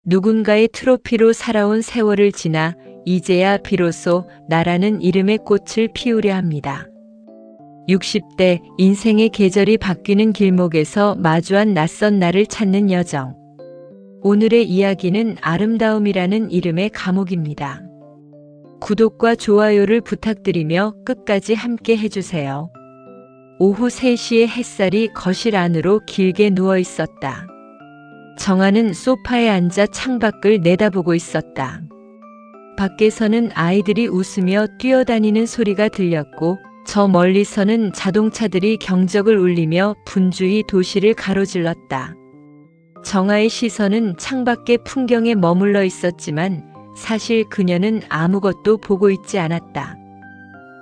누군가의 트로피로 살아온 세월을 지나 이제야 비로소 나라는 이름의 꽃을 피우려 합니다. 60대 인생의 계절이 바뀌는 길목에서 마주한 낯선 나를 찾는 여정. 오늘의 이야기는 아름다움이라는 이름의 감옥입니다. 구독과 좋아요를 부탁드리며 끝까지 함께 해주세요. 오후 3시에 햇살이 거실 안으로 길게 누워 있었다. 정아는 소파에 앉아 창밖을 내다보고 있었다. 밖에서는 아이들이 웃으며 뛰어다니는 소리가 들렸고 저 멀리서는 자동차들이 경적을 울리며 분주히 도시를 가로질렀다. 정아의 시선은 창밖의 풍경에 머물러 있었지만 사실 그녀는 아무것도 보고 있지 않았다.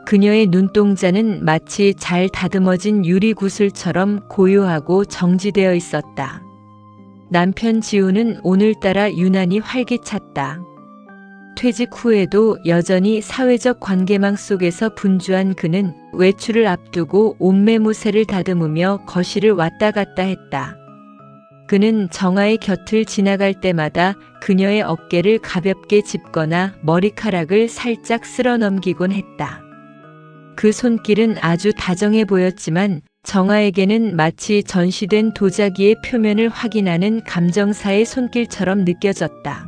그녀의 눈동자는 마치 잘 다듬어진 유리 구슬처럼 고요하고 정지되어 있었다. 남편 지우는 오늘따라 유난히 활기찼다. 퇴직 후에도 여전히 사회적 관계망 속에서 분주한 그는 외출을 앞두고 옷매무새를 다듬으며 거실을 왔다 갔다 했다. 그는 정아의 곁을 지나갈 때마다 그녀의 어깨를 가볍게 짚거나 머리카락을 살짝 쓸어 넘기곤 했다. 그 손길은 아주 다정해 보였지만 정아에게는 마치 전시된 도자기의 표면을 확인하는 감정사의 손길처럼 느껴졌다.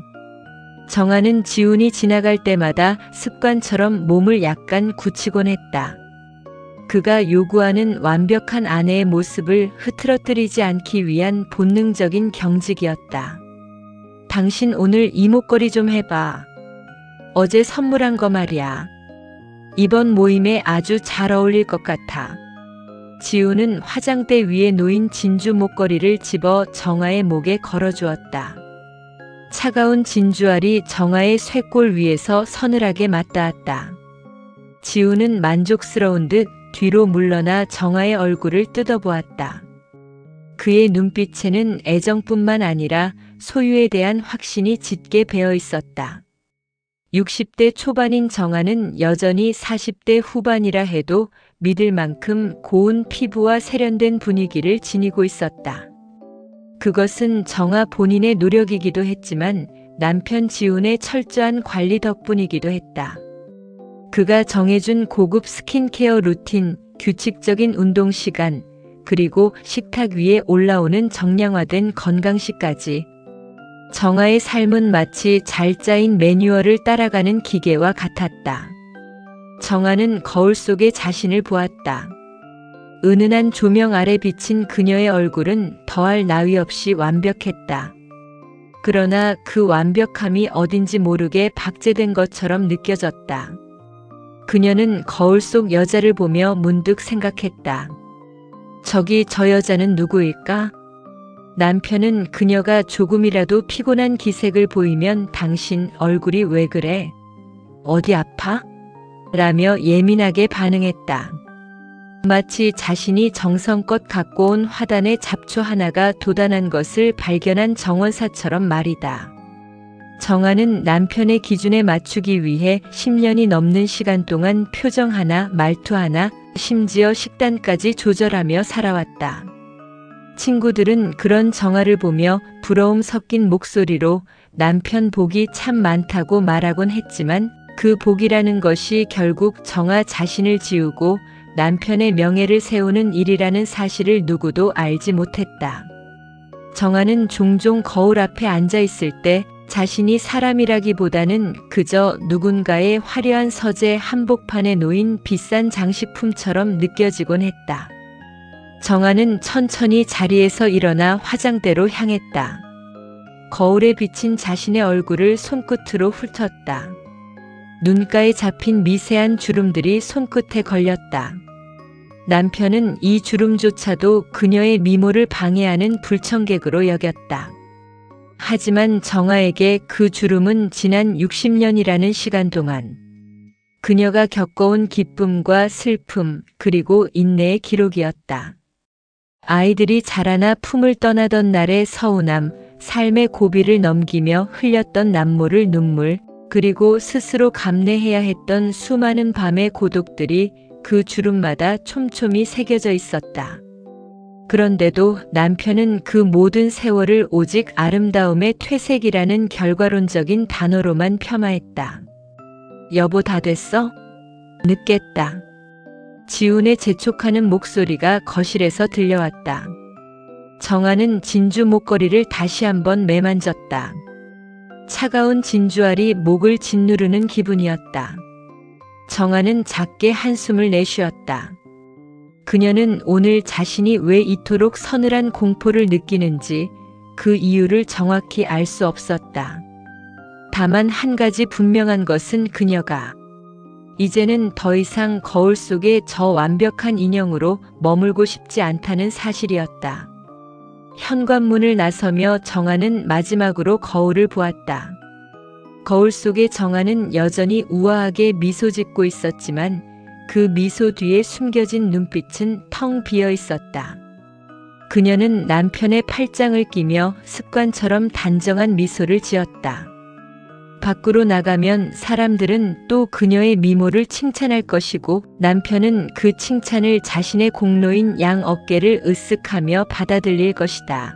정아는 지훈이 지나갈 때마다 습관처럼 몸을 약간 굳히곤 했다. 그가 요구하는 완벽한 아내의 모습을 흐트러뜨리지 않기 위한 본능적인 경직이었다. 당신 오늘 이목걸이 좀 해봐. 어제 선물한 거 말이야. 이번 모임에 아주 잘 어울릴 것 같아. 지우는 화장대 위에 놓인 진주 목걸이를 집어 정아의 목에 걸어주었다. 차가운 진주알이 정아의 쇄골 위에서 서늘하게 맞닿았다. 지우는 만족스러운 듯 뒤로 물러나 정아의 얼굴을 뜯어보았다. 그의 눈빛에는 애정뿐만 아니라 소유에 대한 확신이 짙게 배어 있었다. 60대 초반인 정아는 여전히 40대 후반이라 해도 믿을 만큼 고운 피부와 세련된 분위기를 지니고 있었다. 그것은 정아 본인의 노력이기도 했지만 남편 지훈의 철저한 관리 덕분이기도 했다. 그가 정해준 고급 스킨케어 루틴, 규칙적인 운동 시간, 그리고 식탁 위에 올라오는 정량화된 건강식까지. 정아의 삶은 마치 잘 짜인 매뉴얼을 따라가는 기계와 같았다. 정아는 거울 속에 자신을 보았다. 은은한 조명 아래 비친 그녀의 얼굴은 더할 나위 없이 완벽했다. 그러나 그 완벽함이 어딘지 모르게 박제된 것처럼 느껴졌다. 그녀는 거울 속 여자를 보며 문득 생각했다. 저기 저 여자는 누구일까? 남편은 그녀가 조금이라도 피곤한 기색을 보이면 당신 얼굴이 왜 그래? 어디 아파? 라며 예민하게 반응했다. 마치 자신이 정성껏 갖고 온 화단의 잡초 하나가 도단한 것을 발견한 정원사처럼 말이다. 정아는 남편의 기준에 맞추기 위해 10년이 넘는 시간 동안 표정 하나, 말투 하나, 심지어 식단까지 조절하며 살아왔다. 친구들은 그런 정아를 보며 부러움 섞인 목소리로 남편 복이 참 많다고 말하곤 했지만 그 복이라는 것이 결국 정아 자신을 지우고 남편의 명예를 세우는 일이라는 사실을 누구도 알지 못했다. 정아는 종종 거울 앞에 앉아 있을 때 자신이 사람이라기보다는 그저 누군가의 화려한 서재 한복판에 놓인 비싼 장식품처럼 느껴지곤 했다. 정아는 천천히 자리에서 일어나 화장대로 향했다. 거울에 비친 자신의 얼굴을 손끝으로 훑었다. 눈가에 잡힌 미세한 주름들이 손끝에 걸렸다. 남편은 이 주름조차도 그녀의 미모를 방해하는 불청객으로 여겼다. 하지만 정아에게 그 주름은 지난 60년이라는 시간 동안 그녀가 겪어온 기쁨과 슬픔 그리고 인내의 기록이었다. 아이들이 자라나 품을 떠나던 날의 서운함, 삶의 고비를 넘기며 흘렸던 남모를 눈물, 그리고 스스로 감내해야 했던 수많은 밤의 고독들이 그 주름마다 촘촘히 새겨져 있었다. 그런데도 남편은 그 모든 세월을 오직 아름다움의 퇴색이라는 결과론적인 단어로만 폄하했다. 여보 다 됐어? 늦겠다. 지훈의 재촉하는 목소리가 거실에서 들려왔다. 정아는 진주 목걸이를 다시 한번 매만졌다. 차가운 진주알이 목을 짓누르는 기분이었다. 정아는 작게 한숨을 내쉬었다. 그녀는 오늘 자신이 왜 이토록 서늘한 공포를 느끼는지 그 이유를 정확히 알 수 없었다. 다만 한 가지 분명한 것은 그녀가 이제는 더 이상 거울 속의 저 완벽한 인형으로 머물고 싶지 않다는 사실이었다. 현관문을 나서며 정아는 마지막으로 거울을 보았다. 거울 속의 정아는 여전히 우아하게 미소 짓고 있었지만 그 미소 뒤에 숨겨진 눈빛은 텅 비어 있었다. 그녀는 남편의 팔짱을 끼며 습관처럼 단정한 미소를 지었다. 밖으로 나가면 사람들은 또 그녀의 미모를 칭찬할 것이고 남편은 그 칭찬을 자신의 공로인 양 어깨를 으쓱하며 받아들일 것이다.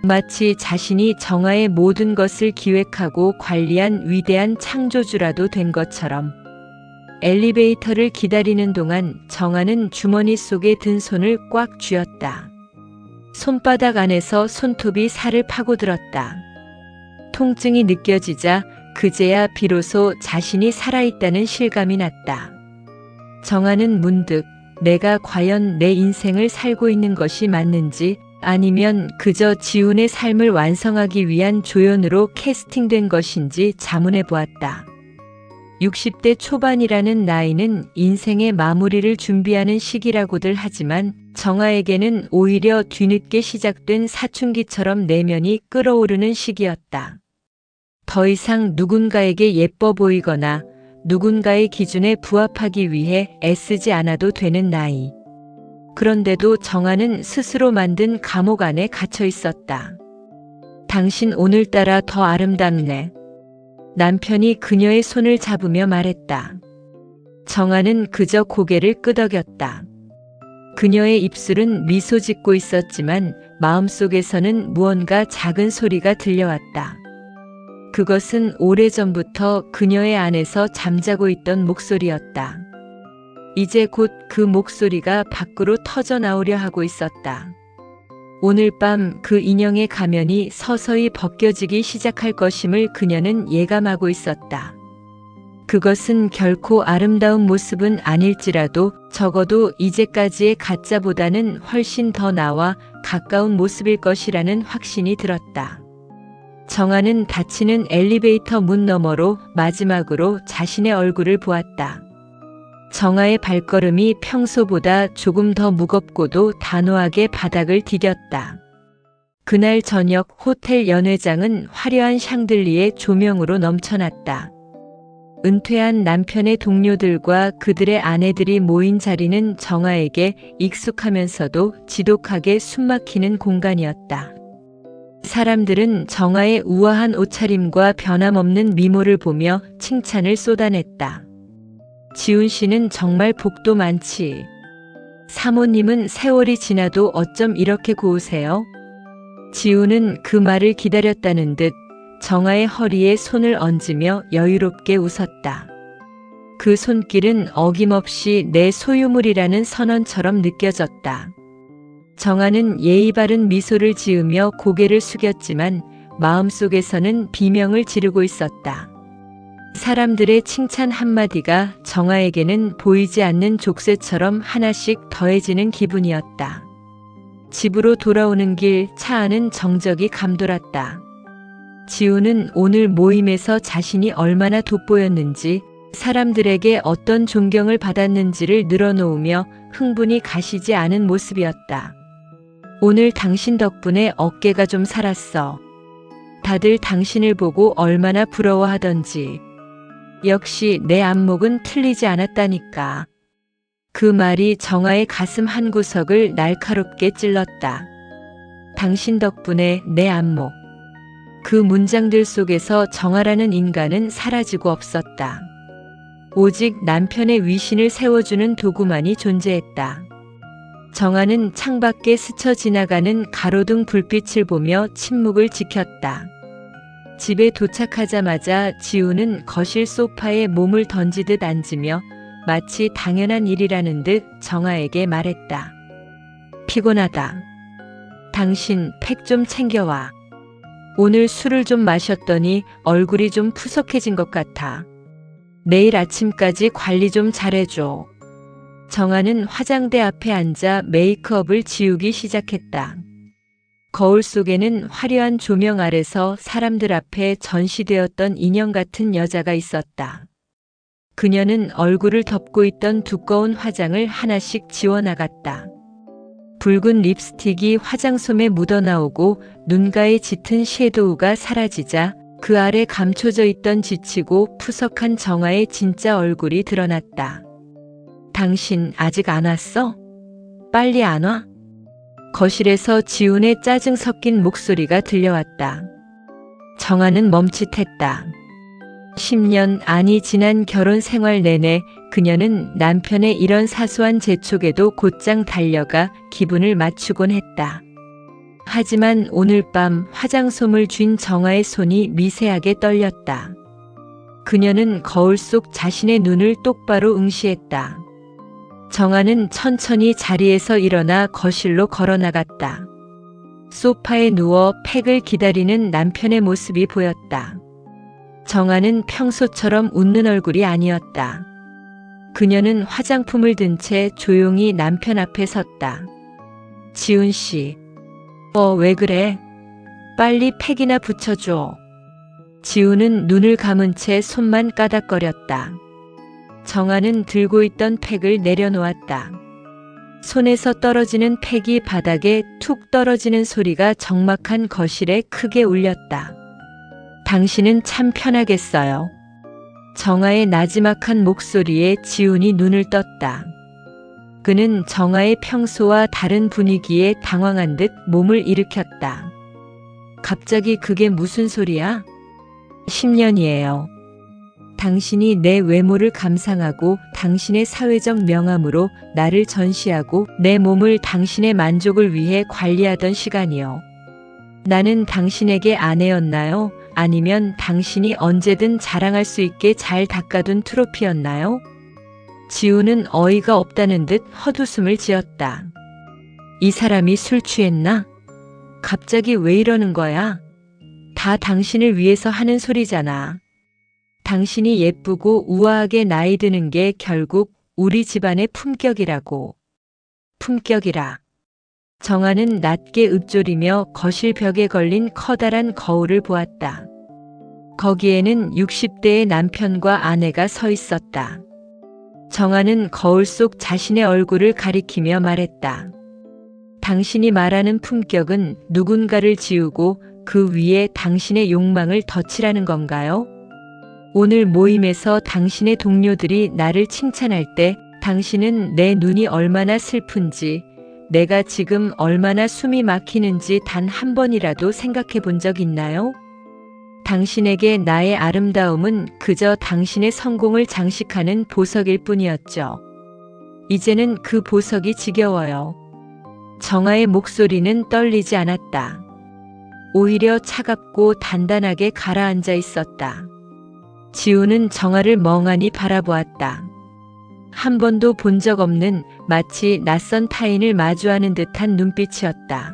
마치 자신이 정아의 모든 것을 기획하고 관리한 위대한 창조주라도 된 것처럼. 엘리베이터를 기다리는 동안 정아는 주머니 속에 든 손을 꽉 쥐었다. 손바닥 안에서 손톱이 살을 파고들었다. 통증이 느껴지자 그제야 비로소 자신이 살아있다는 실감이 났다. 정아는 문득 내가 과연 내 인생을 살고 있는 것이 맞는지 아니면 그저 지훈의 삶을 완성하기 위한 조연으로 캐스팅된 것인지 자문해 보았다. 60대 초반이라는 나이는 인생의 마무리를 준비하는 시기라고들 하지만 정아에게는 오히려 뒤늦게 시작된 사춘기처럼 내면이 끓어오르는 시기였다. 더 이상 누군가에게 예뻐 보이거나 누군가의 기준에 부합하기 위해 애쓰지 않아도 되는 나이. 그런데도 정아는 스스로 만든 감옥 안에 갇혀 있었다. 당신 오늘따라 더 아름답네. 남편이 그녀의 손을 잡으며 말했다. 정아는 그저 고개를 끄덕였다. 그녀의 입술은 미소 짓고 있었지만 마음속에서는 무언가 작은 소리가 들려왔다. 그것은 오래전부터 그녀의 안에서 잠자고 있던 목소리였다. 이제 곧 그 목소리가 밖으로 터져 나오려 하고 있었다. 오늘 밤 그 인형의 가면이 서서히 벗겨지기 시작할 것임을 그녀는 예감하고 있었다. 그것은 결코 아름다운 모습은 아닐지라도 적어도 이제까지의 가짜보다는 훨씬 더 나와 가까운 모습일 것이라는 확신이 들었다. 정아는 닫히는 엘리베이터 문 너머로 마지막으로 자신의 얼굴을 보았다. 정아의 발걸음이 평소보다 조금 더 무겁고도 단호하게 바닥을 디뎠다. 그날 저녁 호텔 연회장은 화려한 샹들리에 조명으로 넘쳐났다. 은퇴한 남편의 동료들과 그들의 아내들이 모인 자리는 정아에게 익숙하면서도 지독하게 숨막히는 공간이었다. 사람들은 정아의 우아한 옷차림과 변함없는 미모를 보며 칭찬을 쏟아냈다. 지훈 씨는 정말 복도 많지. 사모님은 세월이 지나도 어쩜 이렇게 고우세요? 지훈은 그 말을 기다렸다는 듯 정아의 허리에 손을 얹으며 여유롭게 웃었다. 그 손길은 어김없이 내 소유물이라는 선언처럼 느껴졌다. 정아는 예의 바른 미소를 지으며 고개를 숙였지만 마음속에서는 비명을 지르고 있었다. 사람들의 칭찬 한마디가 정아에게는 보이지 않는 족쇄처럼 하나씩 더해지는 기분이었다. 집으로 돌아오는 길 차 안은 정적이 감돌았다. 지훈은 오늘 모임에서 자신이 얼마나 돋보였는지 사람들에게 어떤 존경을 받았는지를 늘어놓으며 흥분이 가시지 않은 모습이었다. 오늘 당신 덕분에 어깨가 좀 살았어. 다들 당신을 보고 얼마나 부러워하던지. 역시 내 안목은 틀리지 않았다니까. 그 말이 정아의 가슴 한구석을 날카롭게 찔렀다. 당신 덕분에 내 안목. 그 문장들 속에서 정아라는 인간은 사라지고 없었다. 오직 남편의 위신을 세워주는 도구만이 존재했다. 정아는 창밖에 스쳐 지나가는 가로등 불빛을 보며 침묵을 지켰다. 집에 도착하자마자 지우는 거실 소파에 몸을 던지듯 앉으며 마치 당연한 일이라는 듯 정아에게 말했다. 피곤하다. 당신 팩 좀 챙겨와. 오늘 술을 좀 마셨더니 얼굴이 좀 푸석해진 것 같아. 내일 아침까지 관리 좀 잘해줘. 정아는 화장대 앞에 앉아 메이크업을 지우기 시작했다. 거울 속에는 화려한 조명 아래서 사람들 앞에 전시되었던 인형 같은 여자가 있었다. 그녀는 얼굴을 덮고 있던 두꺼운 화장을 하나씩 지워나갔다. 붉은 립스틱이 화장솜에 묻어나오고 눈가에 짙은 섀도우가 사라지자 그 아래 감춰져 있던 지치고 푸석한 정아의 진짜 얼굴이 드러났다. 당신 아직 안 왔어? 빨리 안 와? 거실에서 지훈의 짜증 섞인 목소리가 들려왔다. 정아는 멈칫했다. 10년 아니 지난 결혼 생활 내내 그녀는 남편의 이런 사소한 재촉에도 곧장 달려가 기분을 맞추곤 했다. 하지만 오늘 밤 화장솜을 쥔 정아의 손이 미세하게 떨렸다. 그녀는 거울 속 자신의 눈을 똑바로 응시했다. 정아는 천천히 자리에서 일어나 거실로 걸어나갔다. 소파에 누워 팩을 기다리는 남편의 모습이 보였다. 정아는 평소처럼 웃는 얼굴이 아니었다. 그녀는 화장품을 든 채 조용히 남편 앞에 섰다. 지훈 씨, 왜 그래? 빨리 팩이나 붙여줘. 지훈은 눈을 감은 채 손만 까닥거렸다. 정아는 들고 있던 팩을 내려놓았다. 손에서 떨어지는 팩이 바닥에 툭 떨어지는 소리가 적막한 거실에 크게 울렸다. 당신은 참 편하겠어요. 정아의 나지막한 목소리에 지훈이 눈을 떴다. 그는 정아의 평소와 다른 분위기에 당황한 듯 몸을 일으켰다. 갑자기 그게 무슨 소리야? 10년이에요. 당신이 내 외모를 감상하고 당신의 사회적 명함으로 나를 전시하고 내 몸을 당신의 만족을 위해 관리하던 시간이요. 나는 당신에게 아내였나요? 아니면 당신이 언제든 자랑할 수 있게 잘 닦아둔 트로피였나요? 지우는 어이가 없다는 듯 헛웃음을 지었다. 이 사람이 술 취했나? 갑자기 왜 이러는 거야? 다 당신을 위해서 하는 소리잖아. 당신이 예쁘고 우아하게 나이 드는 게 결국 우리 집안의 품격이라고. 품격이라. 정아는 낮게 읊조리며 거실 벽에 걸린 커다란 거울을 보았다. 거기에는 60대의 남편과 아내가 서 있었다. 정아는 거울 속 자신의 얼굴을 가리키며 말했다. 당신이 말하는 품격은 누군가를 지우고 그 위에 당신의 욕망을 덧칠하는 건가요? 오늘 모임에서 당신의 동료들이 나를 칭찬할 때 당신은 내 눈이 얼마나 슬픈지, 내가 지금 얼마나 숨이 막히는지 단 한 번이라도 생각해 본 적 있나요? 당신에게 나의 아름다움은 그저 당신의 성공을 장식하는 보석일 뿐이었죠. 이제는 그 보석이 지겨워요. 정아의 목소리는 떨리지 않았다. 오히려 차갑고 단단하게 가라앉아 있었다. 지우는 정아를 멍하니 바라보았다. 한 번도 본 적 없는 마치 낯선 타인을 마주하는 듯한 눈빛이었다.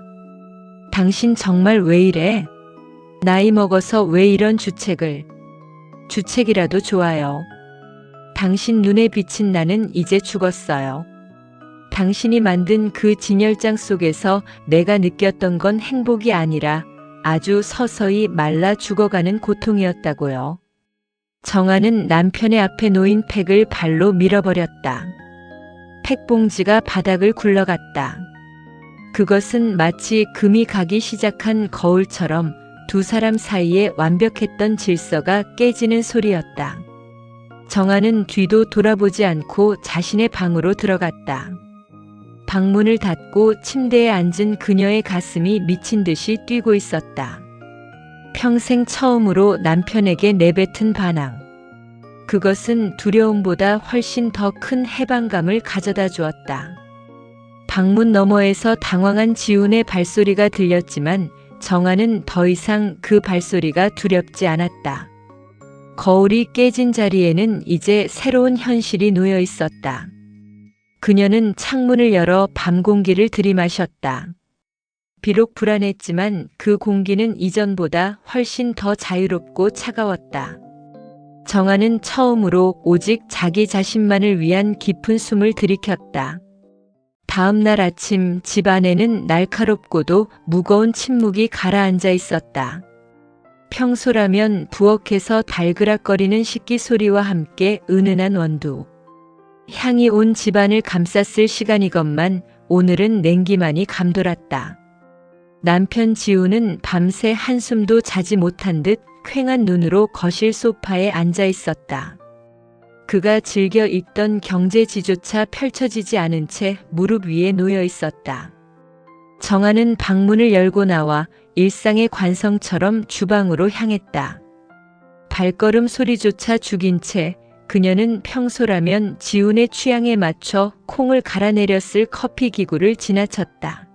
당신 정말 왜 이래? 나이 먹어서 왜 이런 주책을? 주책이라도 좋아요. 당신 눈에 비친 나는 이제 죽었어요. 당신이 만든 그 진열장 속에서 내가 느꼈던 건 행복이 아니라 아주 서서히 말라 죽어가는 고통이었다고요. 정아는 남편의 앞에 놓인 팩을 발로 밀어버렸다. 팩봉지가 바닥을 굴러갔다. 그것은 마치 금이 가기 시작한 거울처럼 두 사람 사이에 완벽했던 질서가 깨지는 소리였다. 정아는 뒤도 돌아보지 않고 자신의 방으로 들어갔다. 방문을 닫고 침대에 앉은 그녀의 가슴이 미친 듯이 뛰고 있었다. 평생 처음으로 남편에게 내뱉은 반항. 그것은 두려움보다 훨씬 더 큰 해방감을 가져다 주었다. 방문 너머에서 당황한 지훈의 발소리가 들렸지만 정아는 더 이상 그 발소리가 두렵지 않았다. 거울이 깨진 자리에는 이제 새로운 현실이 놓여 있었다. 그녀는 창문을 열어 밤 공기를 들이마셨다. 비록 불안했지만 그 공기는 이전보다 훨씬 더 자유롭고 차가웠다. 정아는 처음으로 오직 자기 자신만을 위한 깊은 숨을 들이켰다. 다음 날 아침 집 안에는 날카롭고도 무거운 침묵이 가라앉아 있었다. 평소라면 부엌에서 달그락거리는 식기 소리와 함께 은은한 원두. 향이 온 집안을 감쌌을 시간이건만 오늘은 냉기만이 감돌았다. 남편 지우는 밤새 한숨도 자지 못한 듯 퀭한 눈으로 거실 소파에 앉아 있었다. 그가 즐겨 읽던 경제지조차 펼쳐지지 않은 채 무릎 위에 놓여 있었다. 정아는 방문을 열고 나와 일상의 관성처럼 주방으로 향했다. 발걸음 소리조차 죽인 채 그녀는 평소라면 지훈의 취향에 맞춰 콩을 갈아내렸을 커피 기구를 지나쳤다.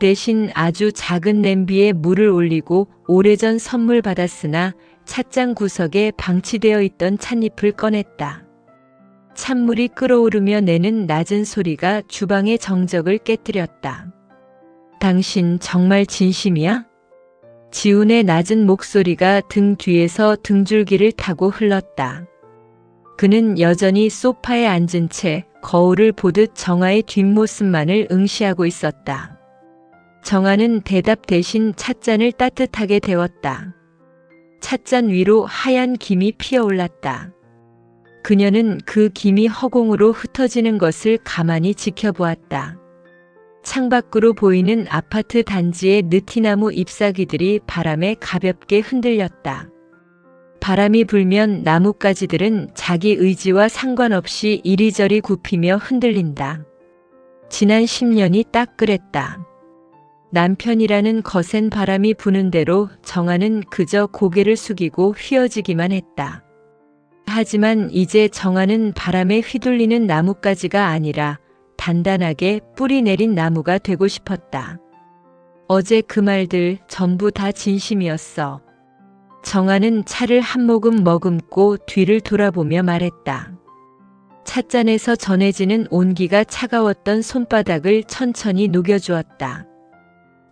대신 아주 작은 냄비에 물을 올리고 오래전 선물 받았으나 찻잔 구석에 방치되어 있던 찻잎을 꺼냈다. 찬물이 끓어오르며 내는 낮은 소리가 주방의 정적을 깨뜨렸다. 당신 정말 진심이야? 지훈의 낮은 목소리가 등 뒤에서 등줄기를 타고 흘렀다. 그는 여전히 소파에 앉은 채 거울을 보듯 정아의 뒷모습만을 응시하고 있었다. 정아는 대답 대신 찻잔을 따뜻하게 데웠다. 찻잔 위로 하얀 김이 피어올랐다. 그녀는 그 김이 허공으로 흩어지는 것을 가만히 지켜보았다. 창밖으로 보이는 아파트 단지의 느티나무 잎사귀들이 바람에 가볍게 흔들렸다. 바람이 불면 나뭇가지들은 자기 의지와 상관없이 이리저리 굽히며 흔들린다. 지난 10년이 딱 그랬다. 남편이라는 거센 바람이 부는 대로 정아는 그저 고개를 숙이고 휘어지기만 했다. 하지만 이제 정아는 바람에 휘둘리는 나뭇가지가 아니라 단단하게 뿌리 내린 나무가 되고 싶었다. 어제 그 말들 전부 다 진심이었어. 정아는 차를 한 모금 머금고 뒤를 돌아보며 말했다. 찻잔에서 전해지는 온기가 차가웠던 손바닥을 천천히 녹여주었다.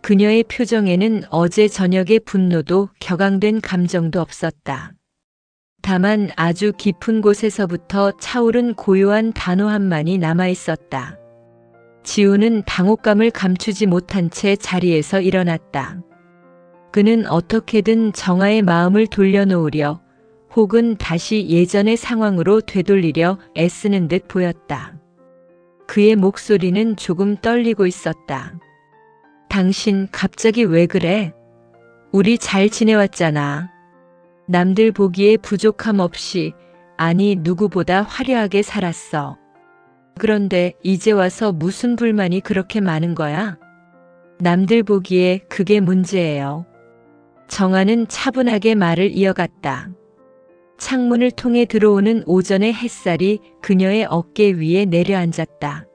그녀의 표정에는 어제 저녁의 분노도 격앙된 감정도 없었다. 다만 아주 깊은 곳에서부터 차오른 고요한 단호함만이 남아있었다. 지우는 당혹감을 감추지 못한 채 자리에서 일어났다. 그는 어떻게든 정아의 마음을 돌려놓으려 혹은 다시 예전의 상황으로 되돌리려 애쓰는 듯 보였다. 그의 목소리는 조금 떨리고 있었다. 당신 갑자기 왜 그래? 우리 잘 지내왔잖아. 남들 보기에 부족함 없이, 아니 누구보다 화려하게 살았어. 그런데 이제 와서 무슨 불만이 그렇게 많은 거야? 남들 보기에 그게 문제예요. 정아는 차분하게 말을 이어갔다. 창문을 통해 들어오는 오전의 햇살이 그녀의 어깨 위에 내려앉았다.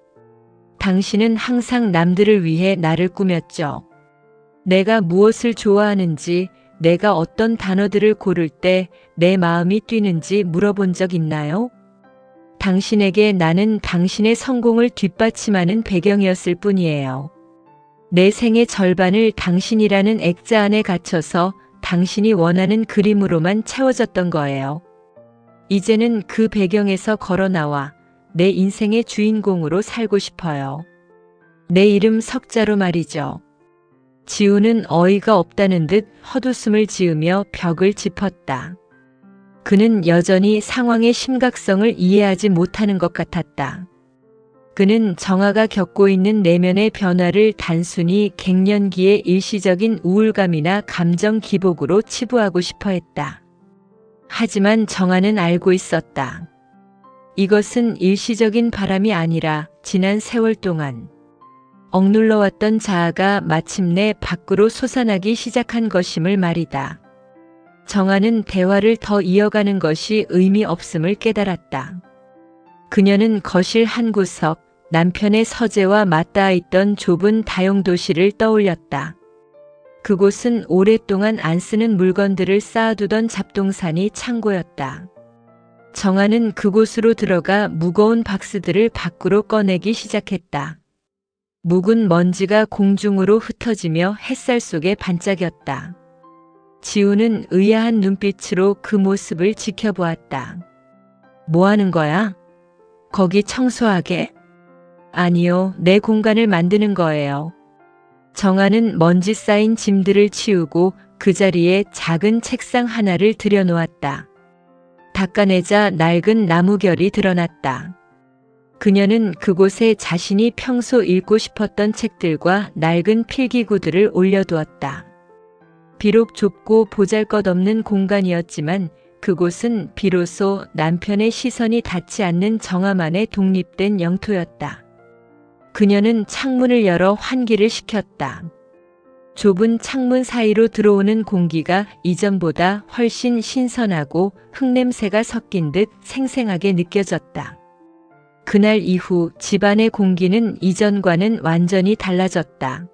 당신은 항상 남들을 위해 나를 꾸몄죠. 내가 무엇을 좋아하는지, 내가 어떤 단어들을 고를 때 내 마음이 뛰는지 물어본 적 있나요? 당신에게 나는 당신의 성공을 뒷받침하는 배경이었을 뿐이에요. 내 생의 절반을 당신이라는 액자 안에 갇혀서 당신이 원하는 그림으로만 채워졌던 거예요. 이제는 그 배경에서 걸어 나와 내 인생의 주인공으로 살고 싶어요. 내 이름 석자로 말이죠. 지우는 어이가 없다는 듯 헛웃음을 지으며 벽을 짚었다. 그는 여전히 상황의 심각성을 이해하지 못하는 것 같았다. 그는 정아가 겪고 있는 내면의 변화를 단순히 갱년기의 일시적인 우울감이나 감정 기복으로 치부하고 싶어 했다. 하지만 정아는 알고 있었다. 이것은 일시적인 바람이 아니라 지난 세월 동안 억눌러왔던 자아가 마침내 밖으로 솟아나기 시작한 것임을 말이다. 정아는 대화를 더 이어가는 것이 의미 없음을 깨달았다. 그녀는 거실 한 구석, 남편의 서재와 맞닿아 있던 좁은 다용도실을 떠올렸다. 그곳은 오랫동안 안 쓰는 물건들을 쌓아두던 잡동사니 창고였다. 정아는 그곳으로 들어가 무거운 박스들을 밖으로 꺼내기 시작했다. 묵은 먼지가 공중으로 흩어지며 햇살 속에 반짝였다. 지우는 의아한 눈빛으로 그 모습을 지켜보았다. 뭐 하는 거야? 거기 청소하게? 아니요, 내 공간을 만드는 거예요. 정아는 먼지 쌓인 짐들을 치우고 그 자리에 작은 책상 하나를 들여놓았다. 닦아내자 낡은 나무결이 드러났다. 그녀는 그곳에 자신이 평소 읽고 싶었던 책들과 낡은 필기구들을 올려두었다. 비록 좁고 보잘것없는 공간이었지만 그곳은 비로소 남편의 시선이 닿지 않는 정아만의 독립된 영토였다. 그녀는 창문을 열어 환기를 시켰다. 좁은 창문 사이로 들어오는 공기가 이전보다 훨씬 신선하고 흙냄새가 섞인 듯 생생하게 느껴졌다. 그날 이후 집안의 공기는 이전과는 완전히 달라졌다.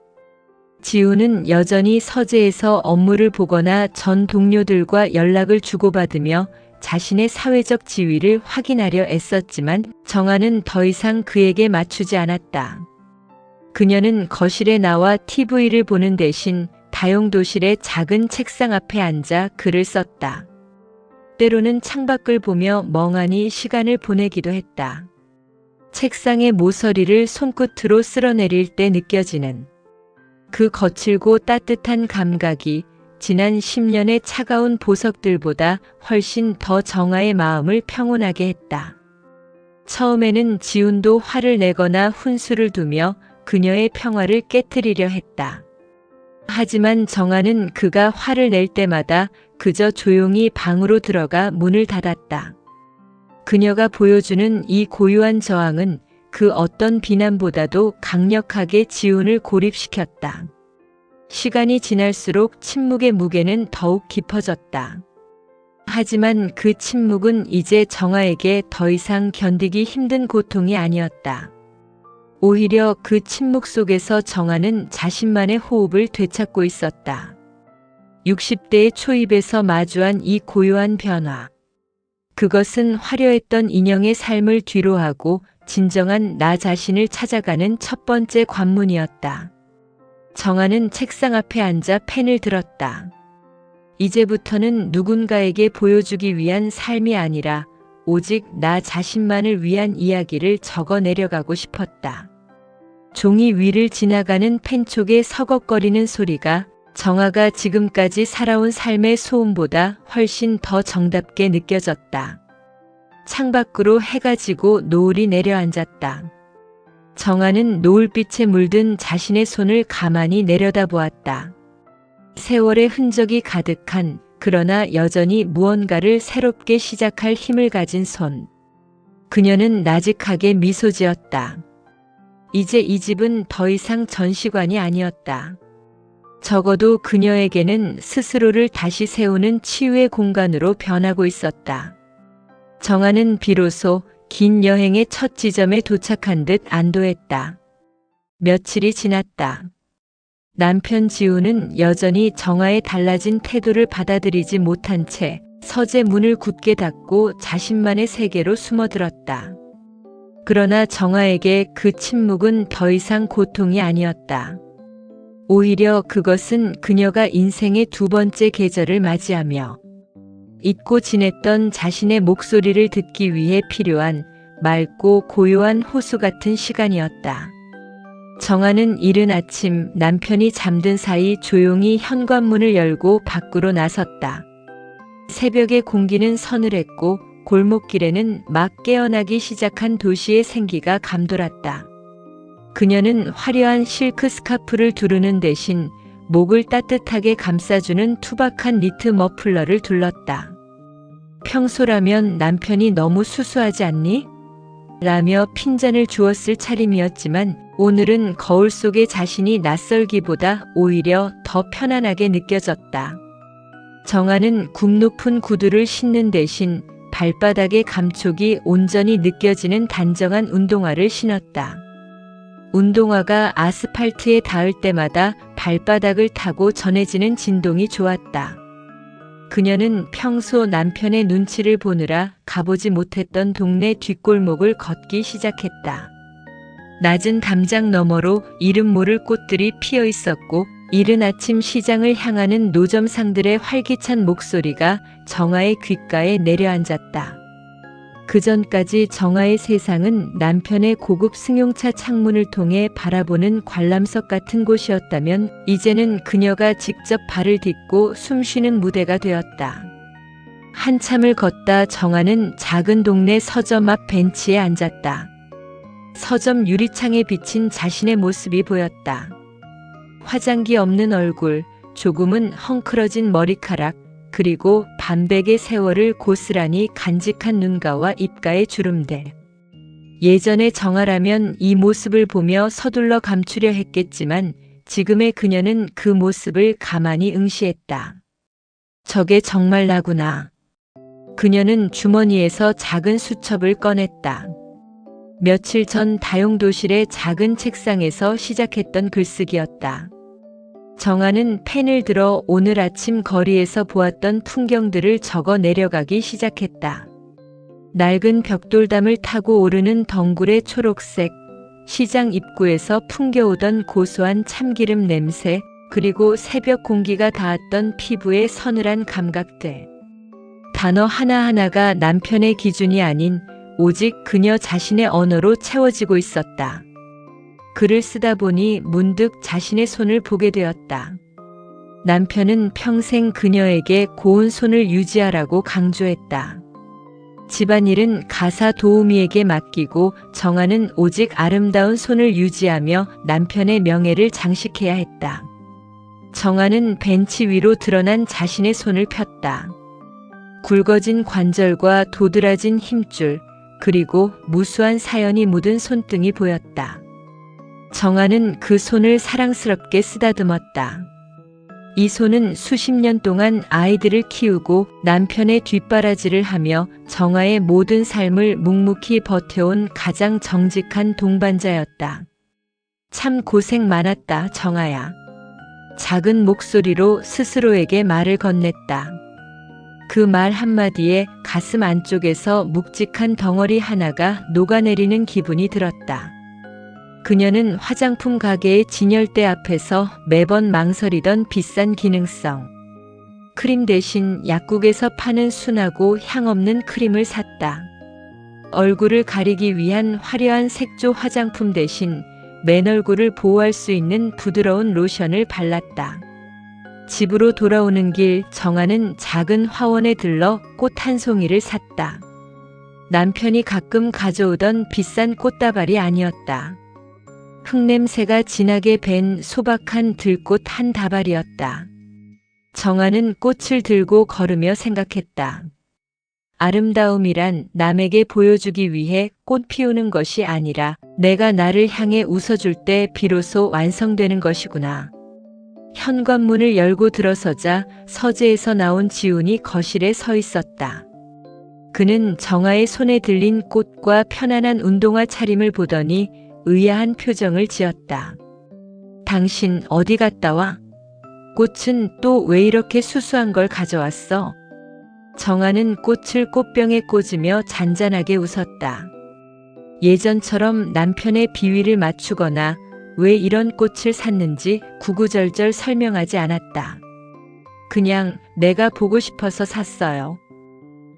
지우는 여전히 서재에서 업무를 보거나 전 동료들과 연락을 주고받으며 자신의 사회적 지위를 확인하려 애썼지만 정아는 더 이상 그에게 맞추지 않았다. 그녀는 거실에 나와 TV를 보는 대신 다용도실의 작은 책상 앞에 앉아 글을 썼다. 때로는 창밖을 보며 멍하니 시간을 보내기도 했다. 책상의 모서리를 손끝으로 쓸어내릴 때 느껴지는 그 거칠고 따뜻한 감각이 지난 10년의 차가운 보석들보다 훨씬 더 정아의 마음을 평온하게 했다. 처음에는 지훈도 화를 내거나 훈수를 두며 그녀의 평화를 깨트리려 했다. 하지만 정아는 그가 화를 낼 때마다 그저 조용히 방으로 들어가 문을 닫았다. 그녀가 보여주는 이 고유한 저항은 그 어떤 비난보다도 강력하게 지훈을 고립시켰다. 시간이 지날수록 침묵의 무게는 더욱 깊어졌다. 하지만 그 침묵은 이제 정아에게 더 이상 견디기 힘든 고통이 아니었다. 오히려 그 침묵 속에서 정아는 자신만의 호흡을 되찾고 있었다. 60대의 초입에서 마주한 이 고요한 변화. 그것은 화려했던 인형의 삶을 뒤로하고 진정한 나 자신을 찾아가는 첫 번째 관문이었다. 정아는 책상 앞에 앉아 펜을 들었다. 이제부터는 누군가에게 보여주기 위한 삶이 아니라 오직 나 자신만을 위한 이야기를 적어 내려가고 싶었다. 종이 위를 지나가는 펜촉의 서걱거리는 소리가 정아가 지금까지 살아온 삶의 소음보다 훨씬 더 정답게 느껴졌다. 창밖으로 해가 지고 노을이 내려앉았다. 정아는 노을빛에 물든 자신의 손을 가만히 내려다보았다. 세월의 흔적이 가득한 그러나 여전히 무언가를 새롭게 시작할 힘을 가진 손. 그녀는 나직하게 미소 지었다. 이제 이 집은 더 이상 전시관이 아니었다. 적어도 그녀에게는 스스로를 다시 세우는 치유의 공간으로 변하고 있었다. 정아는 비로소 긴 여행의 첫 지점에 도착한 듯 안도했다. 며칠이 지났다. 남편 지우는 여전히 정아의 달라진 태도를 받아들이지 못한 채 서재 문을 굳게 닫고 자신만의 세계로 숨어들었다. 그러나 정아에게 그 침묵은 더 이상 고통이 아니었다. 오히려 그것은 그녀가 인생의 두 번째 계절을 맞이하며 잊고 지냈던 자신의 목소리를 듣기 위해 필요한 맑고 고요한 호수 같은 시간이었다. 정아는 이른 아침 남편이 잠든 사이 조용히 현관문을 열고 밖으로 나섰다. 새벽의 공기는 서늘했고 골목길에는 막 깨어나기 시작한 도시의 생기가 감돌았다. 그녀는 화려한 실크 스카프를 두르는 대신 목을 따뜻하게 감싸주는 투박한 니트 머플러를 둘렀다. 평소라면 남편이 너무 수수하지 않니? 라며 핀잔을 주었을 차림이었지만 오늘은 거울 속의 자신이 낯설기보다 오히려 더 편안하게 느껴졌다. 정아는 굽 높은 구두를 신는 대신 발바닥의 감촉이 온전히 느껴지는 단정한 운동화를 신었다. 운동화가 아스팔트에 닿을 때마다 발바닥을 타고 전해지는 진동이 좋았다. 그녀는 평소 남편의 눈치를 보느라 가보지 못했던 동네 뒷골목을 걷기 시작했다. 낮은 담장 너머로 이름 모를 꽃들이 피어 있었고 이른 아침 시장을 향하는 노점상들의 활기찬 목소리가 정아의 귓가에 내려앉았다. 그전까지 정아의 세상은 남편의 고급 승용차 창문을 통해 바라보는 관람석 같은 곳이었다면 이제는 그녀가 직접 발을 딛고 숨쉬는 무대가 되었다. 한참을 걷다 정아는 작은 동네 서점 앞 벤치에 앉았다. 서점 유리창에 비친 자신의 모습이 보였다. 화장기 없는 얼굴, 조금은 헝클어진 머리카락, 그리고 반백의 세월을 고스란히 간직한 눈가와 입가의 주름들. 예전의 정아라면 이 모습을 보며 서둘러 감추려 했겠지만 지금의 그녀는 그 모습을 가만히 응시했다. 저게 정말 나구나. 그녀는 주머니에서 작은 수첩을 꺼냈다. 며칠 전 다용도실의 작은 책상에서 시작했던 글쓰기였다. 정아는 펜을 들어 오늘 아침 거리에서 보았던 풍경들을 적어 내려가기 시작했다. 낡은 벽돌담을 타고 오르는 덩굴의 초록색, 시장 입구에서 풍겨오던 고소한 참기름 냄새, 그리고 새벽 공기가 닿았던 피부의 서늘한 감각들. 단어 하나하나가 남편의 기준이 아닌 오직 그녀 자신의 언어로 채워지고 있었다. 글을 쓰다 보니 문득 자신의 손을 보게 되었다. 남편은 평생 그녀에게 고운 손을 유지하라고 강조했다. 집안일은 가사 도우미에게 맡기고 정아는 오직 아름다운 손을 유지하며 남편의 명예를 장식해야 했다. 정아는 벤치 위로 드러난 자신의 손을 폈다. 굵어진 관절과 도드라진 힘줄, 그리고 무수한 사연이 묻은 손등이 보였다. 정아는 그 손을 사랑스럽게 쓰다듬었다. 이 손은 수십 년 동안 아이들을 키우고 남편의 뒷바라지를 하며 정아의 모든 삶을 묵묵히 버텨온 가장 정직한 동반자였다. 참 고생 많았다, 정아야. 작은 목소리로 스스로에게 말을 건넸다. 그 말 한마디에 가슴 안쪽에서 묵직한 덩어리 하나가 녹아내리는 기분이 들었다. 그녀는 화장품 가게의 진열대 앞에서 매번 망설이던 비싼 기능성 크림 대신 약국에서 파는 순하고 향 없는 크림을 샀다. 얼굴을 가리기 위한 화려한 색조 화장품 대신 맨 얼굴을 보호할 수 있는 부드러운 로션을 발랐다. 집으로 돌아오는 길 정아는 작은 화원에 들러 꽃 한 송이를 샀다. 남편이 가끔 가져오던 비싼 꽃다발이 아니었다. 흙냄새가 진하게 밴 소박한 들꽃 한 다발이었다. 정아는 꽃을 들고 걸으며 생각했다. 아름다움이란 남에게 보여주기 위해 꽃 피우는 것이 아니라 내가 나를 향해 웃어줄 때 비로소 완성되는 것이구나. 현관문을 열고 들어서자 서재에서 나온 지훈이 거실에 서 있었다. 그는 정아의 손에 들린 꽃과 편안한 운동화 차림을 보더니 의아한 표정을 지었다. 당신 어디 갔다 와? 꽃은 또 왜 이렇게 수수한 걸 가져왔어? 정아는 꽃을 꽃병에 꽂으며 잔잔하게 웃었다. 예전처럼 남편의 비위를 맞추거나 왜 이런 꽃을 샀는지 구구절절 설명하지 않았다. 그냥 내가 보고 싶어서 샀어요.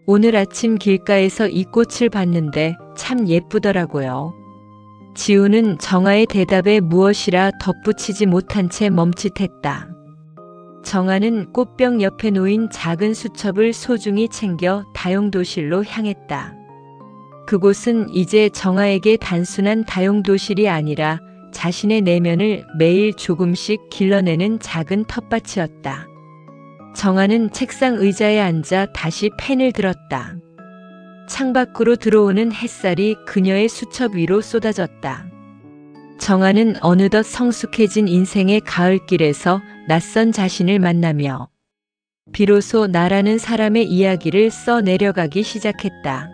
오늘 아침 길가에서 이 꽃을 봤는데 참 예쁘더라고요. 지우는 정아의 대답에 무엇이라 덧붙이지 못한 채 멈칫했다. 정아는 꽃병 옆에 놓인 작은 수첩을 소중히 챙겨 다용도실로 향했다. 그곳은 이제 정아에게 단순한 다용도실이 아니라 자신의 내면을 매일 조금씩 길러내는 작은 텃밭이었다. 정아는 책상 의자에 앉아 다시 펜을 들었다. 창밖으로 들어오는 햇살이 그녀의 수첩 위로 쏟아졌다. 정아는 어느덧 성숙해진 인생의 가을길에서 낯선 자신을 만나며 비로소 나라는 사람의 이야기를 써 내려가기 시작했다.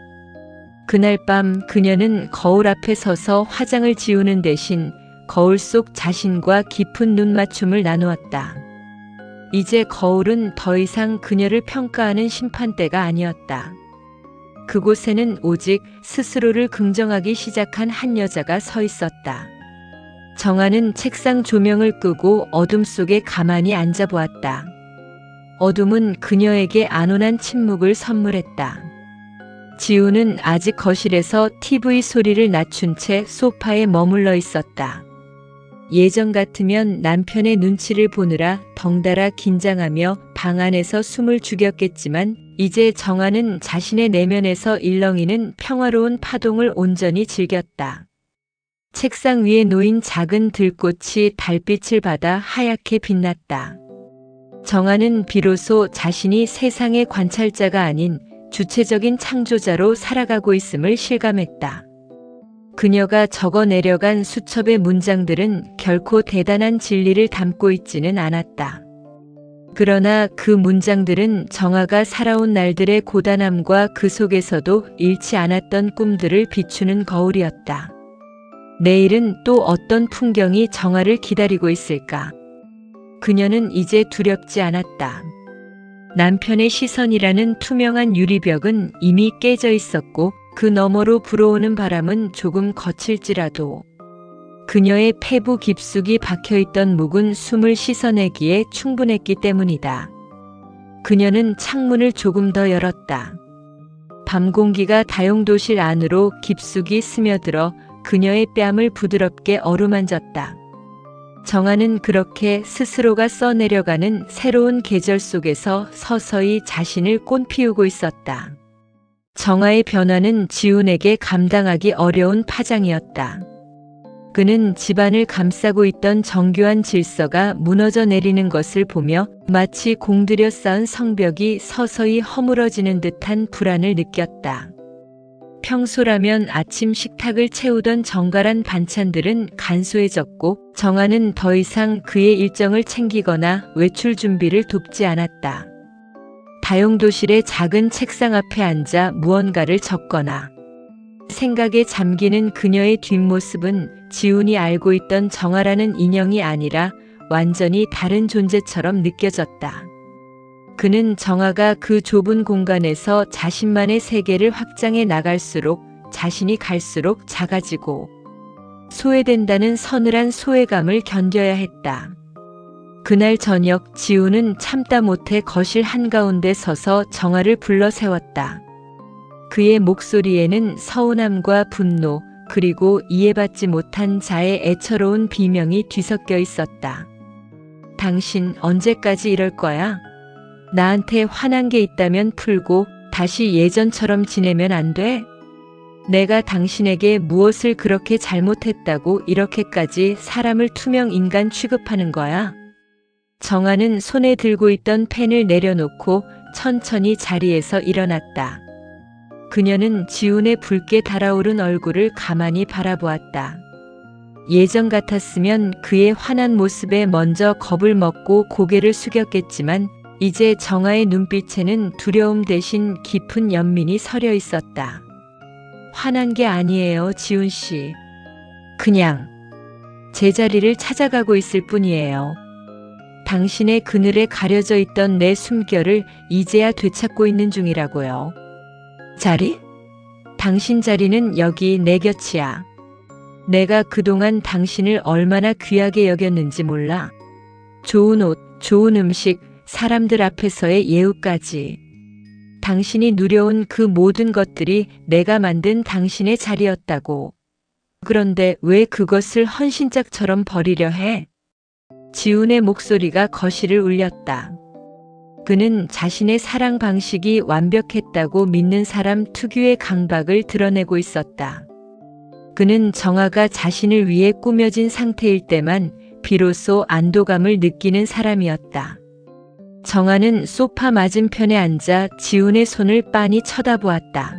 그날 밤 그녀는 거울 앞에 서서 화장을 지우는 대신 거울 속 자신과 깊은 눈맞춤을 나누었다. 이제 거울은 더 이상 그녀를 평가하는 심판대가 아니었다. 그곳에는 오직 스스로를 긍정하기 시작한 한 여자가 서 있었다. 정아는 책상 조명을 끄고 어둠 속에 가만히 앉아보았다. 어둠은 그녀에게 안온한 침묵을 선물했다. 지우는 아직 거실에서 TV 소리를 낮춘 채 소파에 머물러 있었다. 예전 같으면 남편의 눈치를 보느라 덩달아 긴장하며 방 안에서 숨을 죽였겠지만 이제 정아는 자신의 내면에서 일렁이는 평화로운 파동을 온전히 즐겼다. 책상 위에 놓인 작은 들꽃이 달빛을 받아 하얗게 빛났다. 정아는 비로소 자신이 세상의 관찰자가 아닌 주체적인 창조자로 살아가고 있음을 실감했다. 그녀가 적어 내려간 수첩의 문장들은 결코 대단한 진리를 담고 있지는 않았다. 그러나 그 문장들은 정아가 살아온 날들의 고단함과 그 속에서도 잃지 않았던 꿈들을 비추는 거울이었다. 내일은 또 어떤 풍경이 정아를 기다리고 있을까? 그녀는 이제 두렵지 않았다. 남편의 시선이라는 투명한 유리벽은 이미 깨져 있었고 그 너머로 불어오는 바람은 조금 거칠지라도 그녀의 폐부 깊숙이 박혀있던 묵은 숨을 씻어내기에 충분했기 때문이다. 그녀는 창문을 조금 더 열었다. 밤 공기가 다용도실 안으로 깊숙이 스며들어 그녀의 뺨을 부드럽게 어루만졌다. 정아는 그렇게 스스로가 써내려가는 새로운 계절 속에서 서서히 자신을 꽃피우고 있었다. 정아의 변화는 지훈에게 감당하기 어려운 파장이었다. 그는 집안을 감싸고 있던 정교한 질서가 무너져 내리는 것을 보며 마치 공들여 쌓은 성벽이 서서히 허물어지는 듯한 불안을 느꼈다. 평소라면 아침 식탁을 채우던 정갈한 반찬들은 간소해졌고 정아는 더 이상 그의 일정을 챙기거나 외출 준비를 돕지 않았다. 다용도실의 작은 책상 앞에 앉아 무언가를 적거나 생각에 잠기는 그녀의 뒷모습은 지훈이 알고 있던 정아라는 인형이 아니라 완전히 다른 존재처럼 느껴졌다. 그는 정아가 그 좁은 공간에서 자신만의 세계를 확장해 나갈수록 자신이 갈수록 작아지고 소외된다는 서늘한 소외감을 견뎌야 했다. 그날 저녁 지훈은 참다 못해 거실 한가운데 서서 정아를 불러 세웠다. 그의 목소리에는 서운함과 분노 그리고 이해받지 못한 자의 애처로운 비명이 뒤섞여 있었다. 당신 언제까지 이럴 거야? 나한테 화난 게 있다면 풀고 다시 예전처럼 지내면 안 돼? 내가 당신에게 무엇을 그렇게 잘못했다고 이렇게까지 사람을 투명 인간 취급하는 거야? 정아는 손에 들고 있던 펜을 내려놓고 천천히 자리에서 일어났다. 그녀는 지훈의 붉게 달아오른 얼굴을 가만히 바라보았다. 예전 같았으면 그의 화난 모습에 먼저 겁을 먹고 고개를 숙였겠지만 이제 정아의 눈빛에는 두려움 대신 깊은 연민이 서려 있었다. 화난 게 아니에요, 지훈 씨. 그냥 제자리를 찾아가고 있을 뿐이에요. 당신의 그늘에 가려져 있던 내 숨결을 이제야 되찾고 있는 중이라고요. 자리? 당신 자리는 여기 내 곁이야. 내가 그동안 당신을 얼마나 귀하게 여겼는지 몰라. 좋은 옷, 좋은 음식, 사람들 앞에서의 예우까지. 당신이 누려온 그 모든 것들이 내가 만든 당신의 자리였다고. 그런데 왜 그것을 헌신짝처럼 버리려 해? 지훈의 목소리가 거실을 울렸다. 그는 자신의 사랑 방식이 완벽했다고 믿는 사람 특유의 강박을 드러내고 있었다. 그는 정아가 자신을 위해 꾸며진 상태일 때만 비로소 안도감을 느끼는 사람이었다. 정아는 소파 맞은편에 앉아 지훈의 손을 빤히 쳐다보았다.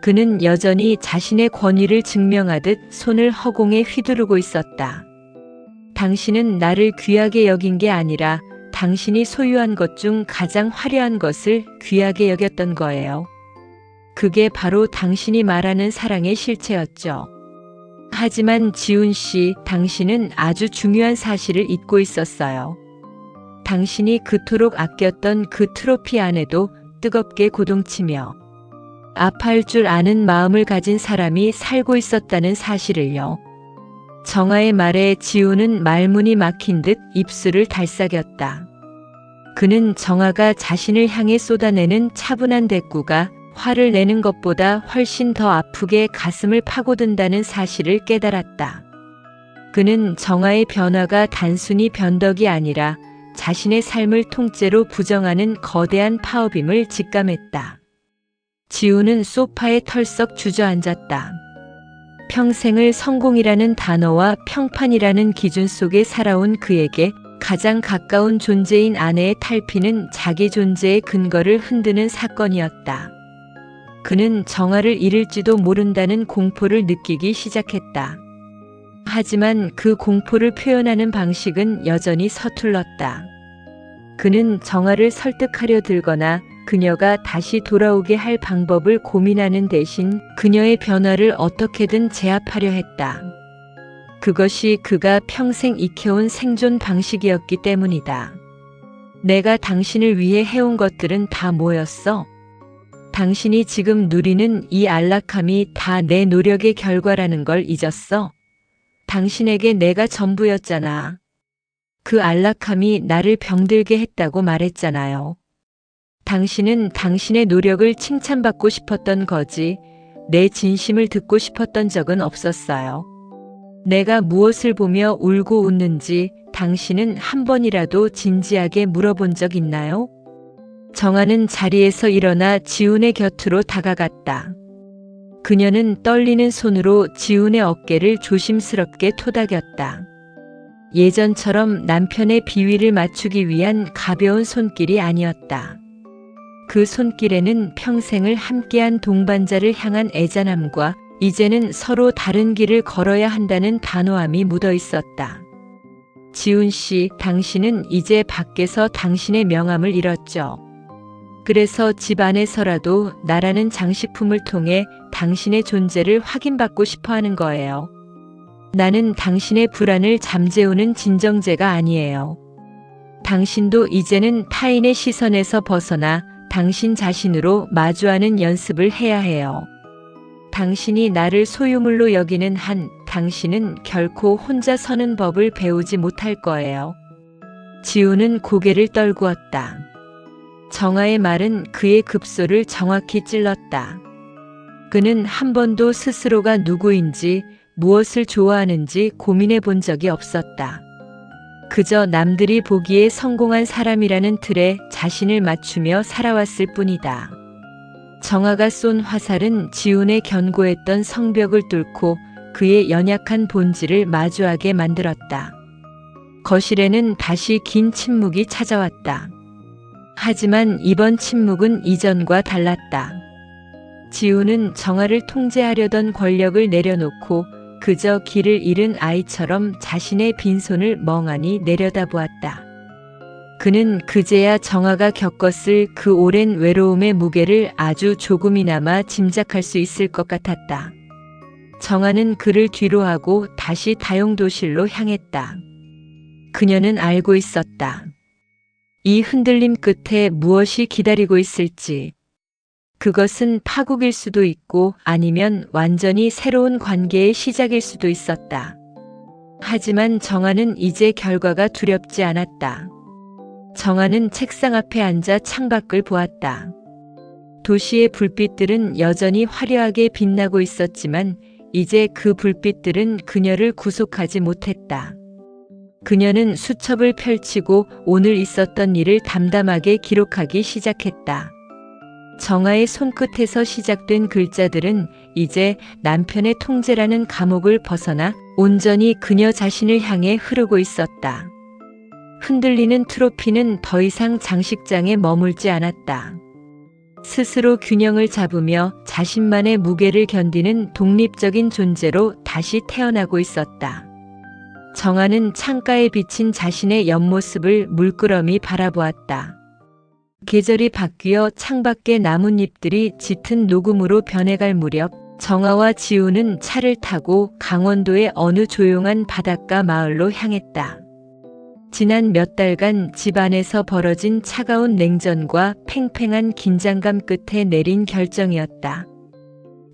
그는 여전히 자신의 권위를 증명하듯 손을 허공에 휘두르고 있었다. 당신은 나를 귀하게 여긴 게 아니라 당신이 소유한 것 중 가장 화려한 것을 귀하게 여겼던 거예요. 그게 바로 당신이 말하는 사랑의 실체였죠. 하지만 지훈 씨, 당신은 아주 중요한 사실을 잊고 있었어요. 당신이 그토록 아꼈던 그 트로피 안에도 뜨겁게 고동치며 아파할 줄 아는 마음을 가진 사람이 살고 있었다는 사실을요. 정아의 말에 지훈은 말문이 막힌 듯 입술을 달싹였다. 그는 정아가 자신을 향해 쏟아내는 차분한 대꾸가 화를 내는 것보다 훨씬 더 아프게 가슴을 파고든다는 사실을 깨달았다. 그는 정아의 변화가 단순히 변덕이 아니라 자신의 삶을 통째로 부정하는 거대한 파업임을 직감했다. 지훈은 소파에 털썩 주저앉았다. 평생을 성공이라는 단어와 평판이라는 기준 속에 살아온 그에게 가장 가까운 존재인 아내의 탈피는 자기 존재의 근거를 흔드는 사건이었다. 그는 정아를 잃을지도 모른다는 공포를 느끼기 시작했다. 하지만 그 공포를 표현하는 방식은 여전히 서툴렀다. 그는 정아를 설득하려 들거나 그녀가 다시 돌아오게 할 방법을 고민하는 대신 그녀의 변화를 어떻게든 제압하려 했다. 그것이 그가 평생 익혀온 생존 방식이었기 때문이다. 내가 당신을 위해 해온 것들은 다 뭐였어? 당신이 지금 누리는 이 안락함이 다 내 노력의 결과라는 걸 잊었어? 당신에게 내가 전부였잖아. 그 안락함이 나를 병들게 했다고 말했잖아요. 당신은 당신의 노력을 칭찬받고 싶었던 거지 내 진심을 듣고 싶었던 적은 없었어요. 내가 무엇을 보며 울고 웃는지 당신은 한 번이라도 진지하게 물어본 적 있나요? 정아는 자리에서 일어나 지훈의 곁으로 다가갔다. 그녀는 떨리는 손으로 지훈의 어깨를 조심스럽게 토닥였다. 예전처럼 남편의 비위를 맞추기 위한 가벼운 손길이 아니었다. 그 손길에는 평생을 함께한 동반자를 향한 애잔함과 이제는 서로 다른 길을 걸어야 한다는 단호함이 묻어 있었다. 지훈 씨, 당신은 이제 밖에서 당신의 명함을 잃었죠. 그래서 집 안에서라도 나라는 장식품을 통해 당신의 존재를 확인받고 싶어 하는 거예요. 나는 당신의 불안을 잠재우는 진정제가 아니에요. 당신도 이제는 타인의 시선에서 벗어나 당신 자신으로 마주하는 연습을 해야 해요. 당신이 나를 소유물로 여기는 한 당신은 결코 혼자 서는 법을 배우지 못할 거예요. 지훈은 고개를 떨구었다. 정아의 말은 그의 급소를 정확히 찔렀다. 그는 한 번도 스스로가 누구인지 무엇을 좋아하는지 고민해 본 적이 없었다. 그저 남들이 보기에 성공한 사람이라는 틀에 자신을 맞추며 살아왔을 뿐이다. 정아가 쏜 화살은 지훈의 견고했던 성벽을 뚫고 그의 연약한 본질을 마주하게 만들었다. 거실에는 다시 긴 침묵이 찾아왔다. 하지만 이번 침묵은 이전과 달랐다. 지훈은 정아를 통제하려던 권력을 내려놓고 그저 길을 잃은 아이처럼 자신의 빈손을 멍하니 내려다보았다. 그는 그제야 정아가 겪었을 그 오랜 외로움의 무게를 아주 조금이나마 짐작할 수 있을 것 같았다. 정아는 그를 뒤로하고 다시 다용도실로 향했다. 그녀는 알고 있었다. 이 흔들림 끝에 무엇이 기다리고 있을지. 그것은 파국일 수도 있고 아니면 완전히 새로운 관계의 시작일 수도 있었다. 하지만 정아는 이제 결과가 두렵지 않았다. 정아는 책상 앞에 앉아 창밖을 보았다. 도시의 불빛들은 여전히 화려하게 빛나고 있었지만 이제 그 불빛들은 그녀를 구속하지 못했다. 그녀는 수첩을 펼치고 오늘 있었던 일을 담담하게 기록하기 시작했다. 정아의 손끝에서 시작된 글자들은 이제 남편의 통제라는 감옥을 벗어나 온전히 그녀 자신을 향해 흐르고 있었다. 흔들리는 트로피는 더 이상 장식장에 머물지 않았다. 스스로 균형을 잡으며 자신만의 무게를 견디는 독립적인 존재로 다시 태어나고 있었다. 정아는 창가에 비친 자신의 옆모습을 물끄러미 바라보았다. 계절이 바뀌어 창밖의 나뭇잎들이 짙은 녹음으로 변해갈 무렵 정아와 지우는 차를 타고 강원도의 어느 조용한 바닷가 마을로 향했다. 지난 몇 달간 집안에서 벌어진 차가운 냉전과 팽팽한 긴장감 끝에 내린 결정이었다.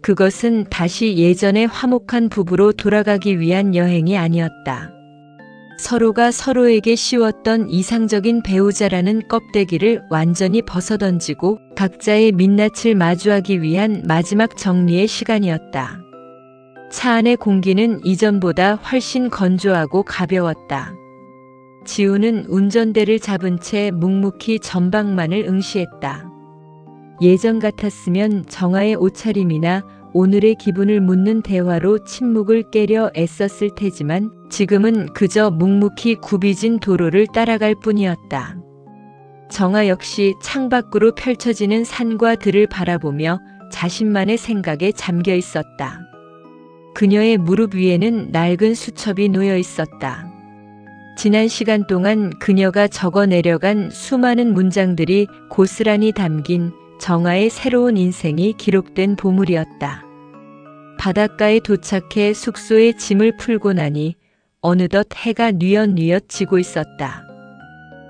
그것은 다시 예전의 화목한 부부로 돌아가기 위한 여행이 아니었다. 서로가 서로에게 씌웠던 이상적인 배우자라는 껍데기를 완전히 벗어던지고 각자의 민낯을 마주하기 위한 마지막 정리의 시간이었다. 차 안의 공기는 이전보다 훨씬 건조하고 가벼웠다. 지우는 운전대를 잡은 채 묵묵히 전방만을 응시했다. 예전 같았으면 정아의 옷차림이나 오늘의 기분을 묻는 대화로 침묵을 깨려 애썼을 테지만 지금은 그저 묵묵히 굽이진 도로를 따라갈 뿐이었다. 정아 역시 창밖으로 펼쳐지는 산과 들을 바라보며 자신만의 생각에 잠겨 있었다. 그녀의 무릎 위에는 낡은 수첩이 놓여 있었다. 지난 시간 동안 그녀가 적어 내려간 수많은 문장들이 고스란히 담긴 정아의 새로운 인생이 기록된 보물이었다. 바닷가에 도착해 숙소에 짐을 풀고 나니 어느덧 해가 뉘엿뉘엿 지고 있었다.